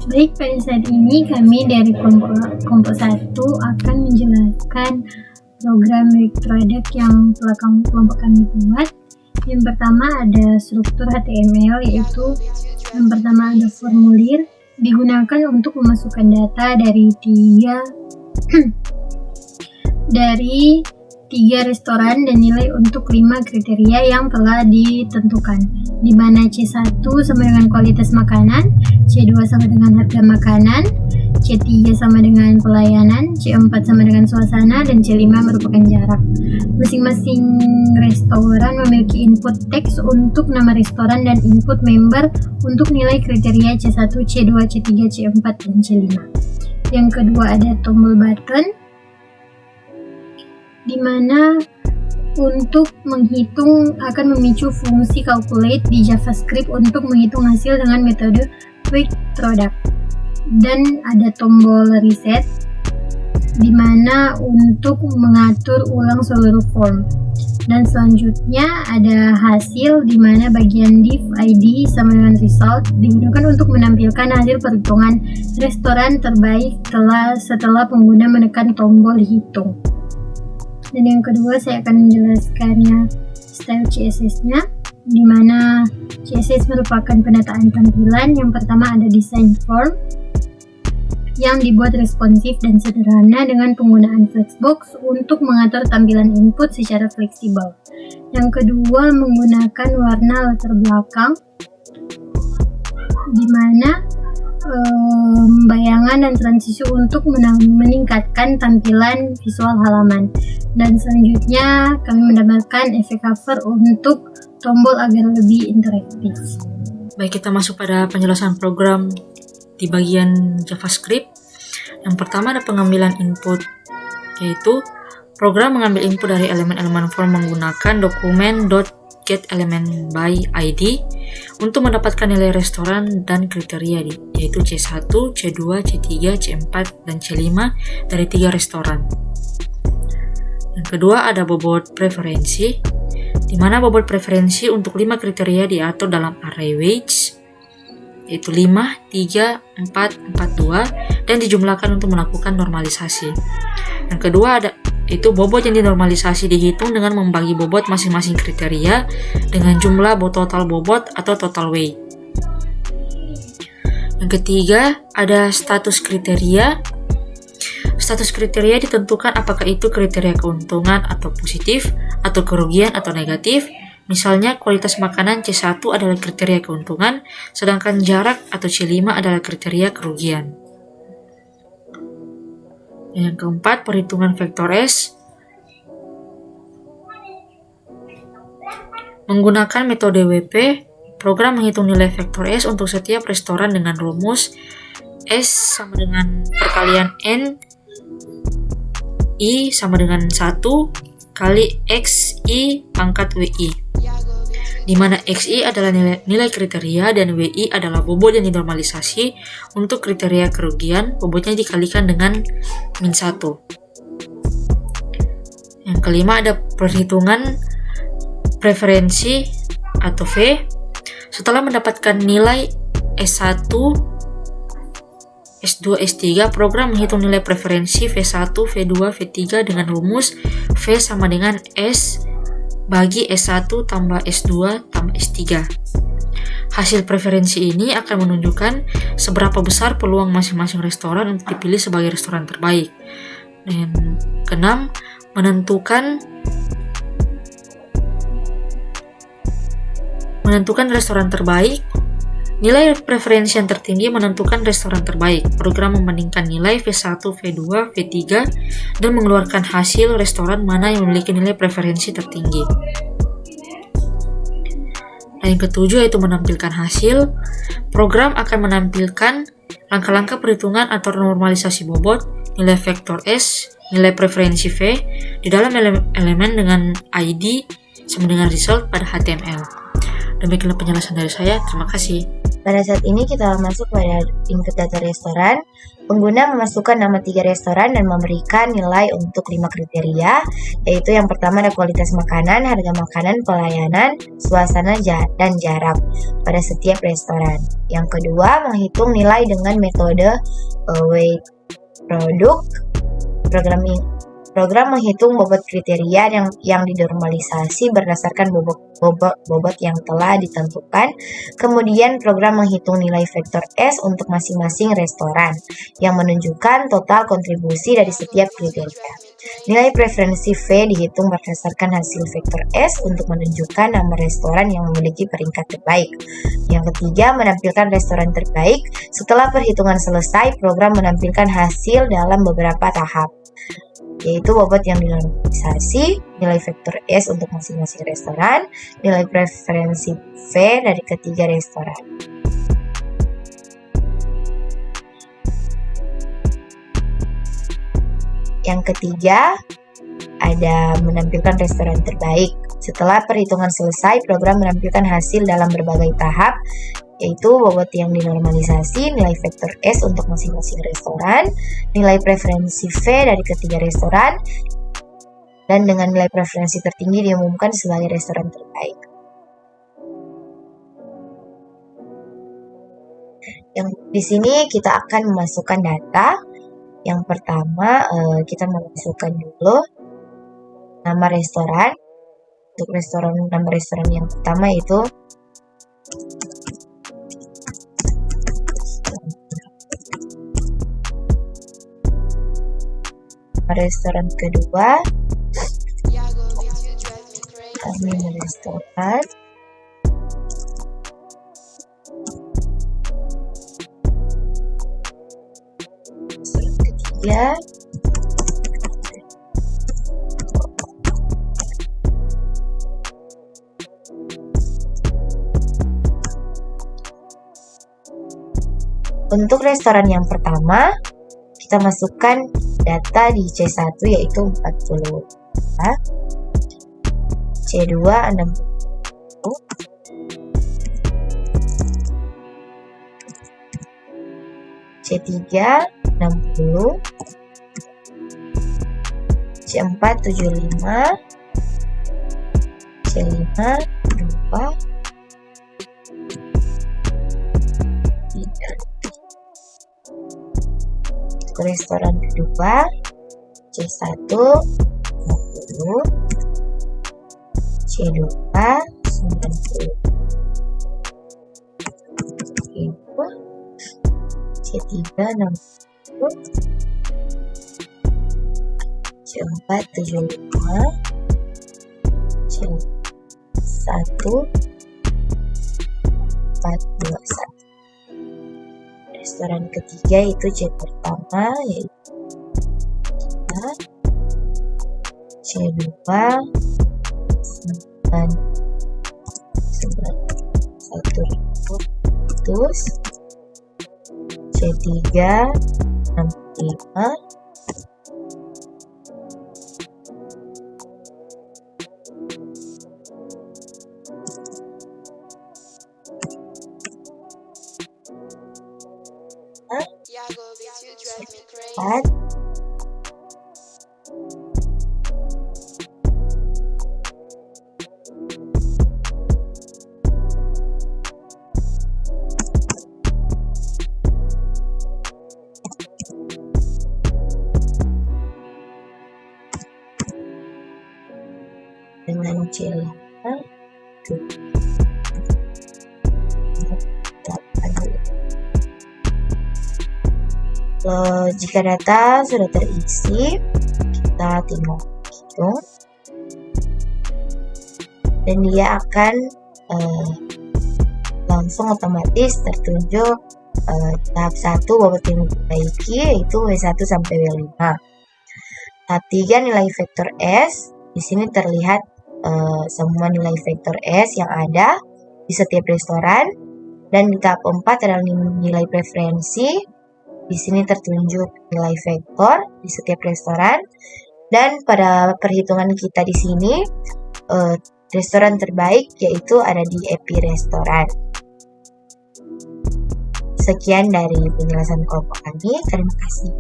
Baik, pada saat ini kami dari kelompok 1 akan menjelaskan program Product yang telah kelompok kami buat. Yang pertama ada struktur HTML, yaitu yang pertama ada formulir, digunakan untuk memasukkan data dari tiga restoran dan nilai untuk 5 kriteria yang telah ditentukan, di mana C1 sama dengan kualitas makanan, C2 sama dengan harga makanan, C3 sama dengan pelayanan, C4 sama dengan suasana, dan C5 merupakan jarak. Masing-masing restoran memiliki input teks untuk nama restoran dan input member untuk nilai kriteria C1, C2, C3, C4, dan C5. Yang kedua ada tombol button, di mana untuk menghitung akan memicu fungsi calculate di JavaScript untuk menghitung hasil dengan metode quick product. Dan ada tombol reset, di mana untuk mengatur ulang seluruh form. Dan selanjutnya ada hasil, di mana bagian div ID sama dengan result digunakan untuk menampilkan hasil perhitungan restoran terbaik setelah pengguna menekan tombol hitung. Dan yang kedua saya akan menjelaskannya style CSS-nya, di mana CSS merupakan penataan tampilan. Yang pertama ada design form yang dibuat responsif dan sederhana dengan penggunaan flexbox untuk mengatur tampilan input secara fleksibel. Yang kedua menggunakan warna latar belakang, di mana bayangan dan transisi untuk meningkatkan tampilan visual halaman. Dan selanjutnya kami menambahkan efek cover untuk tombol agar lebih interaktif. Baik, kita masuk pada penjelasan program di bagian JavaScript. Yang pertama ada pengambilan input, yaitu program mengambil input dari elemen-elemen form menggunakan dokumen .getElementById untuk mendapatkan nilai restoran dan kriteria yaitu C1, C2, C3, C4, dan C5 dari 3 restoran. Yang kedua ada bobot preferensi, di mana bobot preferensi untuk 5 kriteria diatur dalam array weights, yaitu 5, 3, 4, 4, 2, dan dijumlahkan untuk melakukan normalisasi. Yang kedua ada itu bobot yang dinormalisasi dihitung dengan membagi bobot masing-masing kriteria dengan jumlah total bobot atau total weight. Yang ketiga ada status kriteria. Status kriteria ditentukan apakah itu kriteria keuntungan atau positif, atau kerugian atau negatif. Misalnya kualitas makanan C1 adalah kriteria keuntungan, sedangkan jarak atau C5 adalah kriteria kerugian. Yang keempat, perhitungan vektor S. Menggunakan metode WP, program menghitung nilai vektor S untuk setiap restoran dengan rumus S sama dengan perkalian N I sama dengan 1 kali XI pangkat WI, di mana XI adalah nilai kriteria dan WI adalah bobot yang dinormalisasi. Untuk kriteria kerugian, bobotnya dikalikan dengan min 1. Yang kelima ada perhitungan preferensi atau V. Setelah mendapatkan nilai S1, S2, S3, program menghitung nilai preferensi V1, V2, V3 dengan rumus V sama dengan S bagi S1 tambah S2 tambah S3. Hasil preferensi ini akan menunjukkan seberapa besar peluang masing-masing restoran untuk dipilih sebagai restoran terbaik. Dan keenam, menentukan restoran terbaik. Nilai preferensi yang tertinggi menentukan restoran terbaik. Program membandingkan nilai V1, V2, V3 dan mengeluarkan hasil restoran mana yang memiliki nilai preferensi tertinggi. Dan yang ketujuh yaitu menampilkan hasil. Program akan menampilkan langkah-langkah perhitungan atau normalisasi bobot, nilai vektor S, nilai preferensi V di dalam elemen dengan ID sama dengan result pada HTML. Demikianlah penjelasan dari saya. Terima kasih. Pada saat ini kita masuk pada input data restoran. Pengguna memasukkan nama 3 restoran dan memberikan nilai untuk 5 kriteria, yaitu yang pertama ada kualitas makanan, harga makanan, pelayanan, suasana, dan jarak pada setiap restoran. Yang kedua, menghitung nilai dengan metode weight product. Program menghitung bobot kriteria yang dinormalisasi berdasarkan bobot yang telah ditentukan. Kemudian program menghitung nilai vektor S untuk masing-masing restoran yang menunjukkan total kontribusi dari setiap kriteria. Nilai preferensi V dihitung berdasarkan hasil vektor S untuk menunjukkan nama restoran yang memiliki peringkat terbaik. Yang ketiga, menampilkan restoran terbaik. Setelah perhitungan selesai, program menampilkan hasil dalam beberapa tahap, yaitu bobot yang dinormalisasi, nilai vektor S untuk masing-masing restoran, nilai preferensi V dari ketiga restoran. Yang ketiga, ada menampilkan restoran terbaik. Setelah perhitungan selesai, program menampilkan hasil dalam berbagai tahap, yaitu bobot yang dinormalisasi, nilai vektor S untuk masing-masing restoran, nilai preferensi V dari ketiga restoran, dan dengan nilai preferensi tertinggi diumumkan sebagai restoran terbaik. Yang di sini kita akan memasukkan data. Yang pertama, kita memasukkan dulu nama restoran. Untuk nama restoran yang pertama itu restoran kedua, kami restoran. Restoran ketiga, untuk restoran yang pertama, kita masukkan data di C1 yaitu 40, C2 60, C3 60, C4 75, C5 2, restoran kedua C1 60, C2 90, C3 60, C4 75, C1 421. Restoran ketiga itu C pertama yaitu C2 100, C3 65, dengan C5 jika data sudah terisi, kita tinggal hitung dan dia akan langsung otomatis tertunjuk tahap 1 bobot yang diperbaiki yaitu W1 sampai W5. Tahap 3 nilai vektor S. Di sini terlihat semua nilai vektor S yang ada di setiap restoran, dan di tahap 4 adalah nilai preferensi. Di sini tertunjuk nilai vektor di setiap restoran, dan pada perhitungan kita di sini restoran terbaik yaitu ada di Epi Restoran. Sekian dari penjelasan kelompok kami, terima kasih.